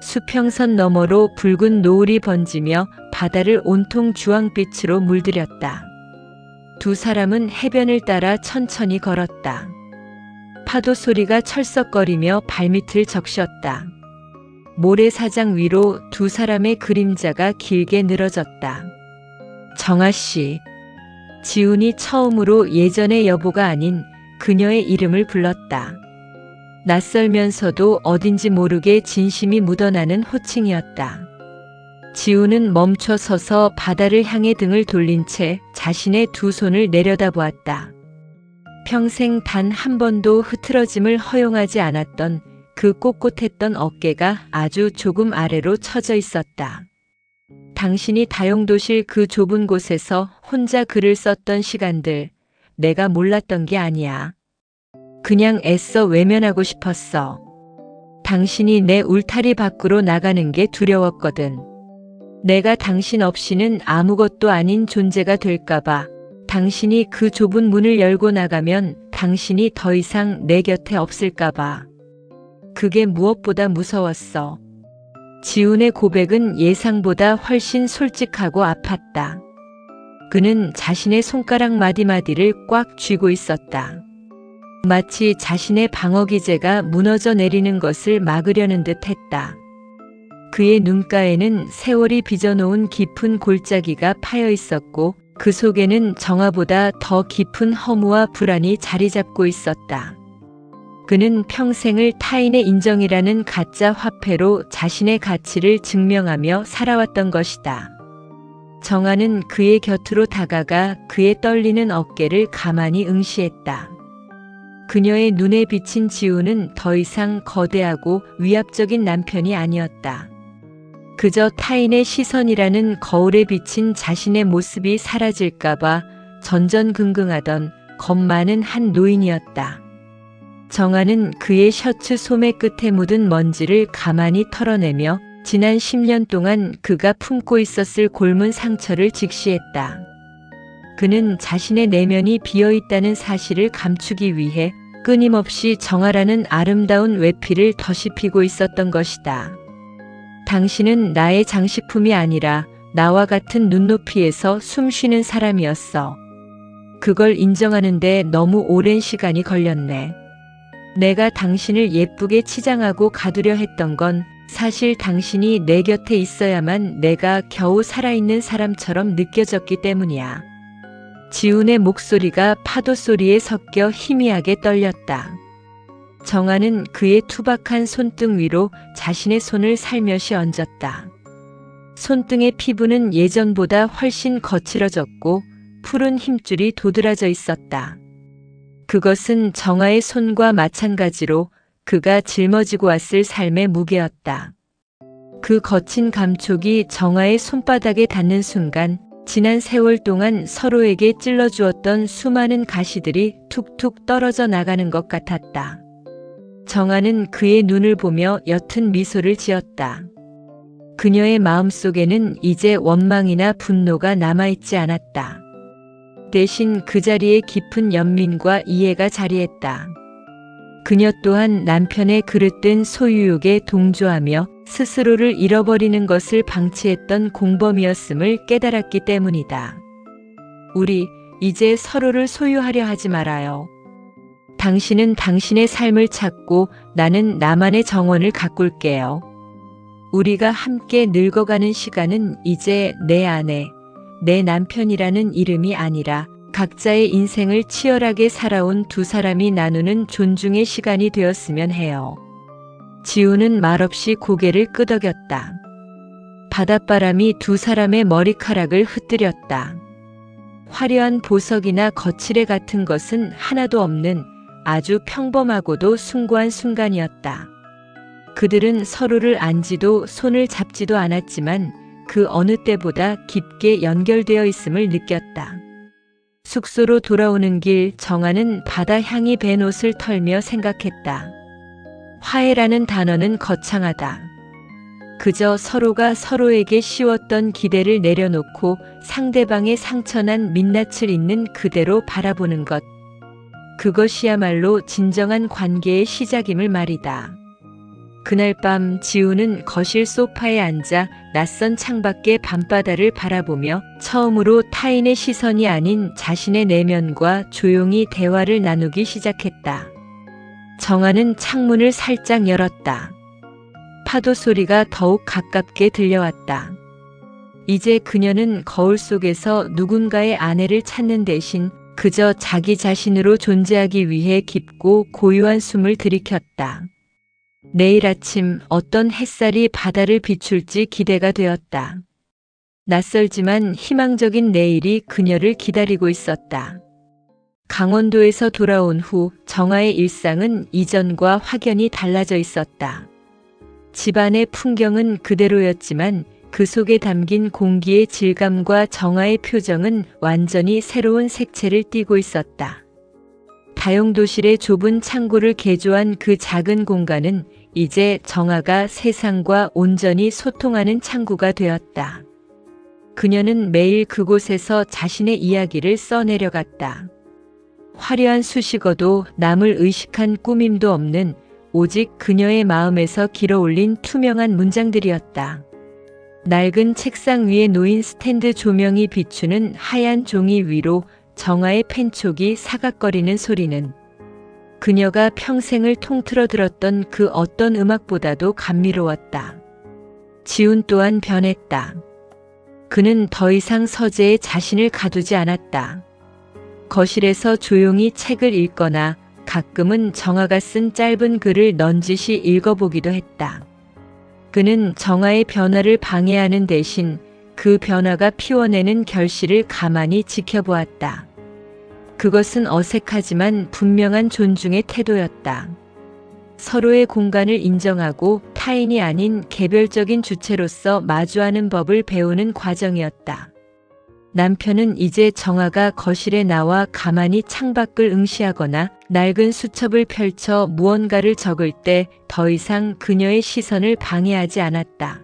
수평선 너머로 붉은 노을이 번지며 바다를 온통 주황빛으로 물들였다. 두 사람은 해변을 따라 천천히 걸었다. 파도 소리가 철썩거리며 발밑을 적셨다. 모래사장 위로 두 사람의 그림자가 길게 늘어졌다. 정아 씨. 지훈이 처음으로 예전의 여보가 아닌 그녀의 이름을 불렀다. 낯설면서도 어딘지 모르게 진심이 묻어나는 호칭이었다. 지훈은 멈춰 서서 바다를 향해 등을 돌린 채 자신의 두 손을 내려다보았다. 평생 단 한 번도 흐트러짐을 허용하지 않았던 그 꼿꼿했던 어깨가 아주 조금 아래로 처져 있었다. 당신이 다용도실 그 좁은 곳에서 혼자 글을 썼던 시간들, 내가 몰랐던 게 아니야. 그냥 애써 외면하고 싶었어. 당신이 내 울타리 밖으로 나가는 게 두려웠거든. 내가 당신 없이는 아무것도 아닌 존재가 될까봐. 당신이 그 좁은 문을 열고 나가면 당신이 더 이상 내 곁에 없을까봐. 그게 무엇보다 무서웠어. 지훈의 고백은 예상보다 훨씬 솔직하고 아팠다. 그는 자신의 손가락 마디마디를 꽉 쥐고 있었다. 마치 자신의 방어 기제가 무너져 내리는 것을 막으려는 듯 했다. 그의 눈가에는 세월이 빚어놓은 깊은 골짜기가 파여 있었고 그 속에는 정아보다 더 깊은 허무와 불안이 자리 잡고 있었다. 그는 평생을 타인의 인정이라는 가짜 화폐로 자신의 가치를 증명하며 살아왔던 것이다. 정아는 그의 곁으로 다가가 그의 떨리는 어깨를 가만히 응시했다. 그녀의 눈에 비친 지우는 더 이상 거대하고 위압적인 남편이 아니었다. 그저 타인의 시선이라는 거울에 비친 자신의 모습이 사라질까봐 전전긍긍하던 겁 많은 한 노인이었다. 정아는 그의 셔츠 소매 끝에 묻은 먼지를 가만히 털어내며 지난 10년 동안 그가 품고 있었을 골문 상처를 직시했다. 그는 자신의 내면이 비어있다는 사실을 감추기 위해 끊임없이 정아라는 아름다운 외피를 덧입히고 있었던 것이다. 당신은 나의 장식품이 아니라 나와 같은 눈높이에서 숨쉬는 사람이었어. 그걸 인정하는데 너무 오랜 시간이 걸렸네. 내가 당신을 예쁘게 치장하고 가두려 했던 건 사실 당신이 내 곁에 있어야만 내가 겨우 살아있는 사람처럼 느껴졌기 때문이야. 지훈의 목소리가 파도 소리에 섞여 희미하게 떨렸다. 정아는 그의 투박한 손등 위로 자신의 손을 살며시 얹었다. 손등의 피부는 예전보다 훨씬 거칠어졌고 푸른 힘줄이 도드라져 있었다. 그것은 정아의 손과 마찬가지로 그가 짊어지고 왔을 삶의 무게였다. 그 거친 감촉이 정아의 손바닥에 닿는 순간 지난 세월 동안 서로에게 찔러주었던 수많은 가시들이 툭툭 떨어져 나가는 것 같았다. 정아는 그의 눈을 보며 옅은 미소를 지었다. 그녀의 마음속에는 이제 원망이나 분노가 남아있지 않았다. 대신 그 자리에 깊은 연민과 이해가 자리했다. 그녀 또한 남편의 그릇된 소유욕에 동조하며 스스로를 잃어버리는 것을 방치했던 공범이었음을 깨달았기 때문이다. 우리 이제 서로를 소유하려 하지 말아요. 당신은 당신의 삶을 찾고 나는 나만의 정원을 가꿀게요. 우리가 함께 늙어가는 시간은 이제 내 아내, 내 남편이라는 이름이 아니라 각자의 인생을 치열하게 살아온 두 사람이 나누는 존중의 시간이 되었으면 해요. 지우는 말없이 고개를 끄덕였다. 바닷바람이 두 사람의 머리카락을 흩뜨렸다. 화려한 보석이나 거칠애 같은 것은 하나도 없는 아주 평범하고도 숭고한 순간이었다. 그들은 서로를 안지도 손을 잡지도 않았지만 그 어느 때보다 깊게 연결되어 있음을 느꼈다. 숙소로 돌아오는 길 정아는 바다 향이 밴 옷을 털며 생각했다. 화해라는 단어는 거창하다. 그저 서로가 서로에게 씌웠던 기대를 내려놓고 상대방의 상처난 민낯을 있는 그대로 바라보는 것. 그것이야말로 진정한 관계의 시작임을 말이다. 그날 밤 지우는 거실 소파에 앉아 낯선 창밖의 밤바다를 바라보며 처음으로 타인의 시선이 아닌 자신의 내면과 조용히 대화를 나누기 시작했다. 정아는 창문을 살짝 열었다. 파도 소리가 더욱 가깝게 들려왔다. 이제 그녀는 거울 속에서 누군가의 아내를 찾는 대신 그저 자기 자신으로 존재하기 위해 깊고 고요한 숨을 들이켰다. 내일 아침 어떤 햇살이 바다를 비출지 기대가 되었다. 낯설지만 희망적인 내일이 그녀를 기다리고 있었다. 강원도에서 돌아온 후 정아의 일상은 이전과 확연히 달라져 있었다. 집안의 풍경은 그대로였지만 그 속에 담긴 공기의 질감과 정아의 표정은 완전히 새로운 색채를 띠고 있었다. 다용도실의 좁은 창고를 개조한 그 작은 공간은 이제 정아가 세상과 온전히 소통하는 창구가 되었다. 그녀는 매일 그곳에서 자신의 이야기를 써내려갔다. 화려한 수식어도 남을 의식한 꾸밈도 없는 오직 그녀의 마음에서 길어올린 투명한 문장들이었다. 낡은 책상 위에 놓인 스탠드 조명이 비추는 하얀 종이 위로 정아의 펜촉이 사각거리는 소리는 그녀가 평생을 통틀어 들었던 그 어떤 음악보다도 감미로웠다. 지훈 또한 변했다. 그는 더 이상 서재에 자신을 가두지 않았다. 거실에서 조용히 책을 읽거나 가끔은 정아가 쓴 짧은 글을 넌지시 읽어보기도 했다. 그는 정아의 변화를 방해하는 대신 그 변화가 피워내는 결실을 가만히 지켜보았다. 그것은 어색하지만 분명한 존중의 태도였다. 서로의 공간을 인정하고 타인이 아닌 개별적인 주체로서 마주하는 법을 배우는 과정이었다. 남편은 이제 정아가 거실에 나와 가만히 창밖을 응시하거나 낡은 수첩을 펼쳐 무언가를 적을 때 더 이상 그녀의 시선을 방해하지 않았다.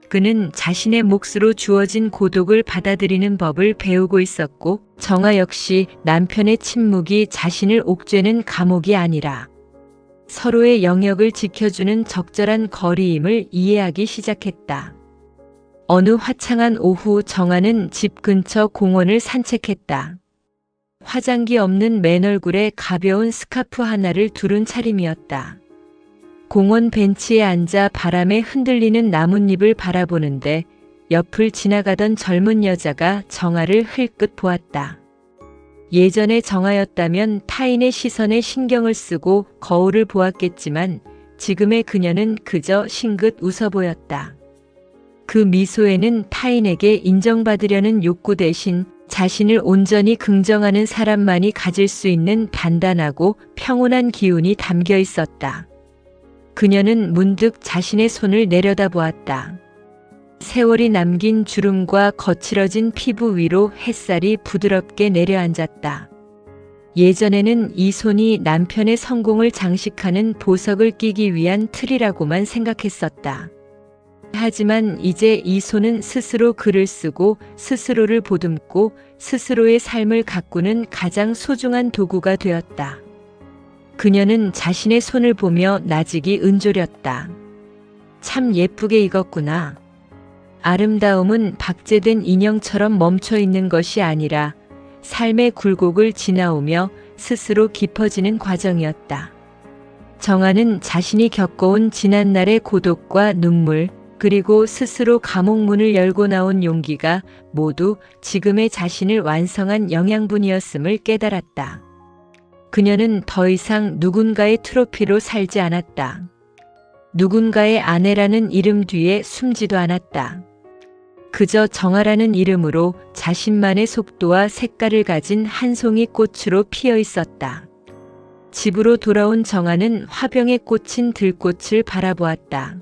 그는 자신의 몫으로 주어진 고독을 받아들이는 법을 배우고 있었고 정아 역시 남편의 침묵이 자신을 옥죄는 감옥이 아니라 서로의 영역을 지켜주는 적절한 거리임을 이해하기 시작했다. 어느 화창한 오후 정아는 집 근처 공원을 산책했다. 화장기 없는 맨 얼굴에 가벼운 스카프 하나를 두른 차림이었다. 공원 벤치에 앉아 바람에 흔들리는 나뭇잎을 바라보는데 옆을 지나가던 젊은 여자가 정아를 흘끗 보았다. 예전의 정아였다면 타인의 시선에 신경을 쓰고 거울을 보았겠지만 지금의 그녀는 그저 싱긋 웃어 보였다. 그 미소에는 타인에게 인정받으려는 욕구 대신 자신을 온전히 긍정하는 사람만이 가질 수 있는 단단하고 평온한 기운이 담겨 있었다. 그녀는 문득 자신의 손을 내려다보았다. 세월이 남긴 주름과 거칠어진 피부 위로 햇살이 부드럽게 내려앉았다. 예전에는 이 손이 남편의 성공을 장식하는 보석을 끼기 위한 틀이라고만 생각했었다. 하지만 이제 이소는 스스로 글을 쓰고 스스로를 보듬고 스스로의 삶을 가꾸는 가장 소중한 도구가 되었다. 그녀는 자신의 손을 보며 나직이 은졸였다. 참 예쁘게 익었구나. 아름다움은 박제된 인형처럼 멈춰 있는 것이 아니라 삶의 굴곡을 지나오며 스스로 깊어지는 과정이었다. 정아는 자신이 겪어온 지난날의 고독과 눈물, 그리고 스스로 감옥문을 열고 나온 용기가 모두 지금의 자신을 완성한 영양분이었음을 깨달았다. 그녀는 더 이상 누군가의 트로피로 살지 않았다. 누군가의 아내라는 이름 뒤에 숨지도 않았다. 그저 정아라는 이름으로 자신만의 속도와 색깔을 가진 한 송이 꽃으로 피어 있었다. 집으로 돌아온 정아는 화병에 꽂힌 들꽃을 바라보았다.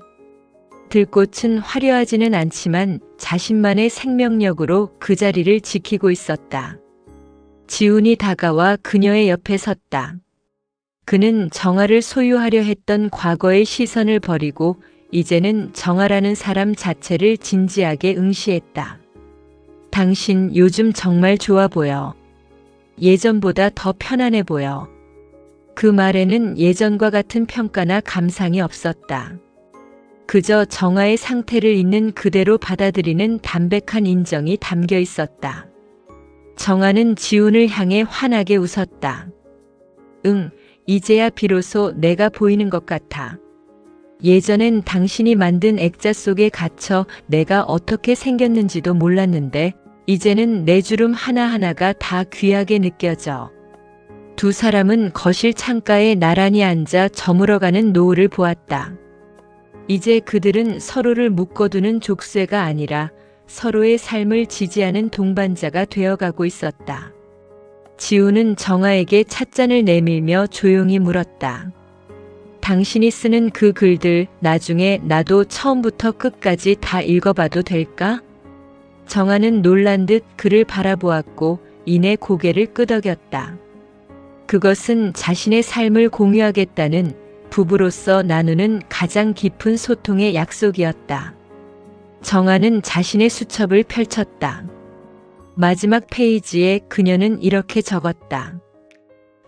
들꽃은 화려하지는 않지만 자신만의 생명력으로 그 자리를 지키고 있었다. 지훈이 다가와 그녀의 옆에 섰다. 그는 정아를 소유하려 했던 과거의 시선을 버리고 이제는 정아라는 사람 자체를 진지하게 응시했다. 당신 요즘 정말 좋아 보여. 예전보다 더 편안해 보여. 그 말에는 예전과 같은 평가나 감상이 없었다. 그저 정아의 상태를 있는 그대로 받아들이는 담백한 인정이 담겨 있었다. 정아는 지훈을 향해 환하게 웃었다. 응, 이제야 비로소 내가 보이는 것 같아. 예전엔 당신이 만든 액자 속에 갇혀 내가 어떻게 생겼는지도 몰랐는데 이제는 내 주름 하나하나가 다 귀하게 느껴져. 두 사람은 거실 창가에 나란히 앉아 저물어가는 노을을 보았다. 이제 그들은 서로를 묶어두는 족쇄가 아니라 서로의 삶을 지지하는 동반자가 되어가고 있었다. 지훈은 정아에게 찻잔을 내밀며 조용히 물었다. 당신이 쓰는 그 글들 나중에 나도 처음부터 끝까지 다 읽어봐도 될까? 정아는 놀란 듯 그를 바라보았고 이내 고개를 끄덕였다. 그것은 자신의 삶을 공유하겠다는 부부로서 나누는 가장 깊은 소통의 약속이었다. 정아는 자신의 수첩을 펼쳤다. 마지막 페이지에 그녀는 이렇게 적었다.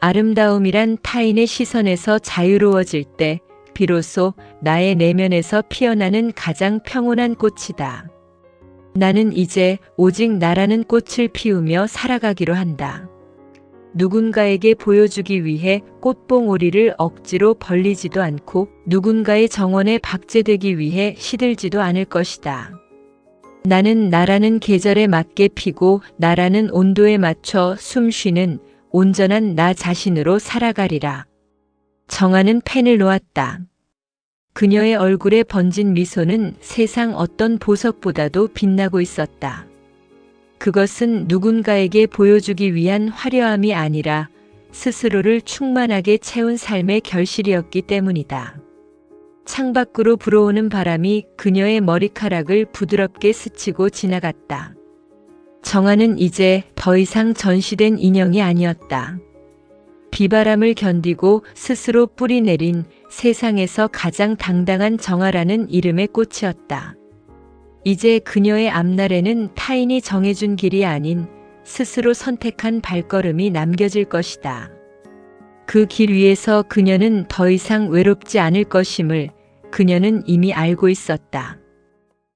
아름다움이란 타인의 시선에서 자유로워질 때 비로소 나의 내면에서 피어나는 가장 평온한 꽃이다. 나는 이제 오직 나라는 꽃을 피우며 살아가기로 한다. 누군가에게 보여주기 위해 꽃봉오리를 억지로 벌리지도 않고 누군가의 정원에 박제되기 위해 시들지도 않을 것이다. 나는 나라는 계절에 맞게 피고 나라는 온도에 맞춰 숨쉬는 온전한 나 자신으로 살아가리라. 정아는 펜을 놓았다. 그녀의 얼굴에 번진 미소는 세상 어떤 보석보다도 빛나고 있었다. 그것은 누군가에게 보여주기 위한 화려함이 아니라 스스로를 충만하게 채운 삶의 결실이었기 때문이다. 창밖으로 불어오는 바람이 그녀의 머리카락을 부드럽게 스치고 지나갔다. 정아는 이제 더 이상 전시된 인형이 아니었다. 비바람을 견디고 스스로 뿌리 내린 세상에서 가장 당당한 정아라는 이름의 꽃이었다. 이제 그녀의 앞날에는 타인이 정해준 길이 아닌 스스로 선택한 발걸음이 남겨질 것이다. 그 길 위에서 그녀는 더 이상 외롭지 않을 것임을 그녀는 이미 알고 있었다.